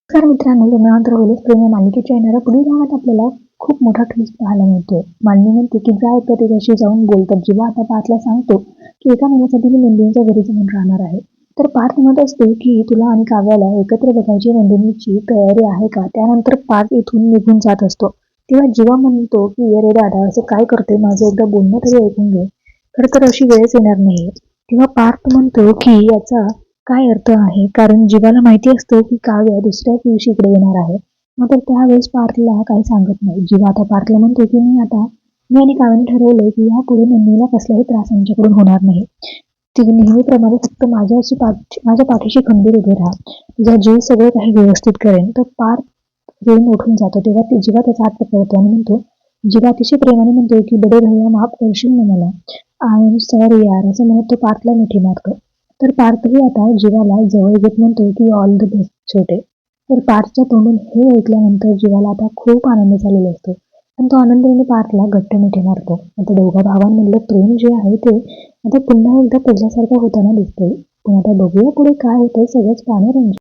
नमस्कार मित्रांनो, लग्नानंतर होईलच प्रेम या मालिकेच्या येणाऱ्या पुढील भागात आपल्याला खूप मोठा ट्विस्ट पाहायला मिळतोय. मांडणी म्हणते की जा एकदा त्याच्याशी जाऊन बोल. तर जेव्हा आता पार्थला सांगतो की एका महिन्यासाठी मी नंदिनीच्या घरी जाऊन राहणार आहे, तर पार्थ म्हणत असतो की तुला आणि काव्याला एकत्र बघायची नंदिनीची तयारी आहे का? त्यानंतर पार्थ इथून निघून जात असतो. तेव्हा जीवा म्हणतो की अरे दादा, असं काय करते? माझं एकदा बोलणं तरी ऐकून घे. खरं तर अशी वेळच येणार नाही. तेव्हा पार्थ म्हणतो की याचा काय अर्थ आहे? कारण जीवाला माहिती असतं की काव्य दुसऱ्याच दिवशी इकडे येणार आहे. मात्र त्यावेळेस पार्थला काही सांगत नाही. जीवा आता पार्थला म्हणतो की मी आणि काव्याने ठरवलंय की यापुढे नंदिनीला कसलाही त्रास आमच्याकडून होणार नाही. ती नेहमीप्रमाणे फक्त माझ्या पाठीशी खंबीर उभे राहा. तुझा जीव सगळं काही व्यवस्थित करेन. तर पार्थ येऊन उठून जातो. तेव्हा जीवा त्याचा हात पकडतो आणि म्हणतो, जीवा अतिशय प्रेमाने म्हणतो की बडे भैया, माफ करशील ना मला? आय एम सॉरी यार, असं म्हणत तो पार्थला मिठी मारतो. तर पार्थही आता जीवाला जवळ घेत म्हणतो की ऑल द बेस्ट छोटे. तर पार्थच्या तोंडून हे ऐकल्यानंतर जीवाला आता खूप आनंद झालेला असतो. पण तो आनंदाने पार्थला घट्ट मिठी मारतो. आता दोघा भावांमधलं प्रेम जे आहे ते आता पुन्हा एकदा पहिल्यासारखं होताना दिसतंय. पण आता बघूया पुढे काय होतंय, सगळंच पाहणं रंजक.